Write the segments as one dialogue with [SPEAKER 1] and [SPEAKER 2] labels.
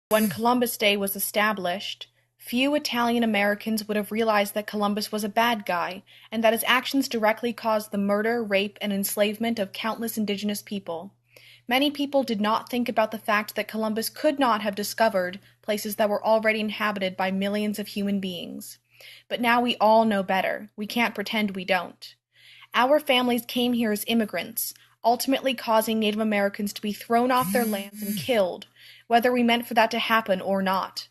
[SPEAKER 1] When Columbus Day was established, few Italian Americans would have realized that Columbus was a bad guy, and that his actions directly caused the murder, rape, and enslavement of countless indigenous people. Many people did not think about the fact that Columbus could not have discovered places that were already inhabited by millions of human beings. But now we all know better. We can't pretend we don't. Our families came here as immigrants, ultimately causing Native Americans to be thrown off their lands and killed, whether we meant for that to happen or not.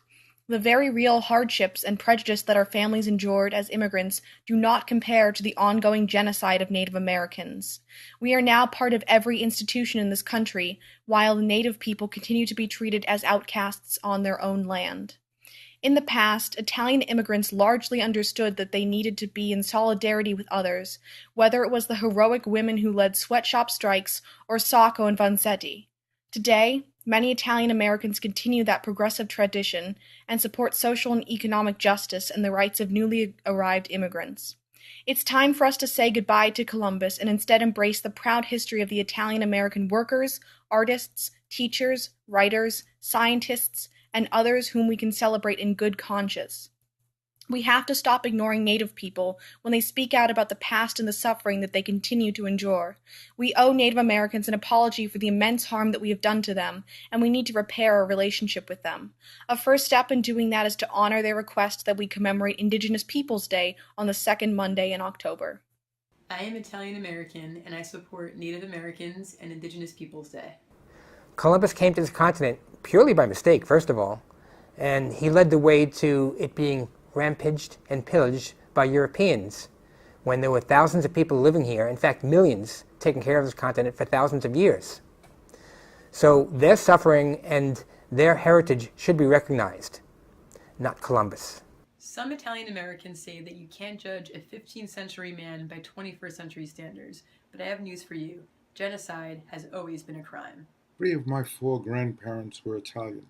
[SPEAKER 1] The very real hardships and prejudice that our families endured as immigrants do not compare to the ongoing genocide of Native Americans. We are now part of every institution in this country, while the Native people continue to be treated as outcasts on their own land. In the past, Italian immigrants largely understood that they needed to be in solidarity with others, whether it was the heroic women who led sweatshop strikes or Sacco and Vanzetti. Today, many Italian Americans continue that progressive tradition and support social and economic justice and the rights of newly arrived immigrants. It's time for us to say goodbye to Columbus and instead embrace the proud history of the Italian American workers, artists, teachers, writers, scientists, and others whom we can celebrate in good conscience. We have to stop ignoring Native people when they speak out about the past and the suffering that they continue to endure. We owe Native Americans an apology for the immense harm that we have done to them, and we need to repair our relationship with them. A first step in doing that is to honor their request that we commemorate Indigenous Peoples Day on the second Monday in October.
[SPEAKER 2] I am Italian American, and I support Native Americans and Indigenous Peoples Day.
[SPEAKER 3] Columbus came to this continent purely by mistake, first of all, and he led the way to it being rampaged and pillaged by Europeans when there were thousands of people living here, in fact millions, taking care of this continent for thousands of years. So their suffering and their heritage should be recognized, not Columbus.
[SPEAKER 2] Some Italian Americans say that you can't judge a 15th century man by 21st century standards, but I have news for you. Genocide has always been a crime.
[SPEAKER 4] 3 of my 4 grandparents were Italian.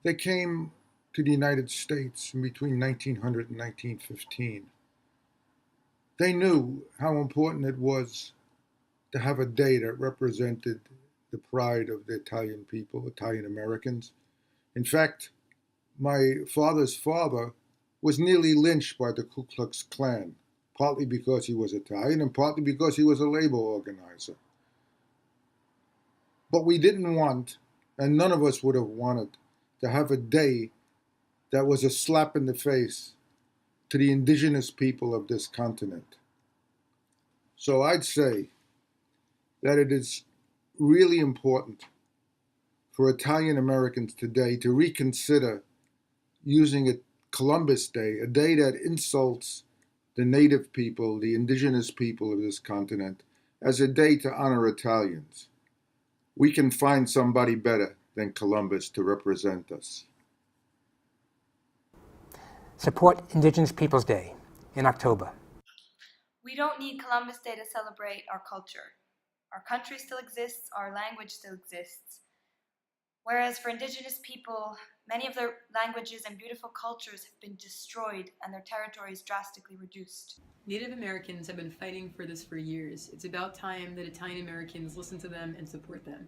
[SPEAKER 4] They came to the United States in between 1900 and 1915. They knew how important it was to have a day that represented the pride of the Italian people, Italian Americans. In fact, my father's father was nearly lynched by the Ku Klux Klan, partly because he was Italian and partly because he was a labor organizer. But we didn't want, and none of us would have wanted, to have a day that was a slap in the face to the indigenous people of this continent. So I'd say that it is really important for Italian Americans today to reconsider using a Columbus Day, a day that insults the native people, the indigenous people of this continent, as a day to honor Italians. We can find somebody better than Columbus to represent us.
[SPEAKER 3] Support Indigenous Peoples Day in October.
[SPEAKER 5] We don't need Columbus Day to celebrate our culture. Our country still exists, our language still exists. Whereas for Indigenous people, many of their languages and beautiful cultures have been destroyed and their territories drastically reduced.
[SPEAKER 2] Native Americans have been fighting for this for years. It's about time that Italian Americans listen to them and support them.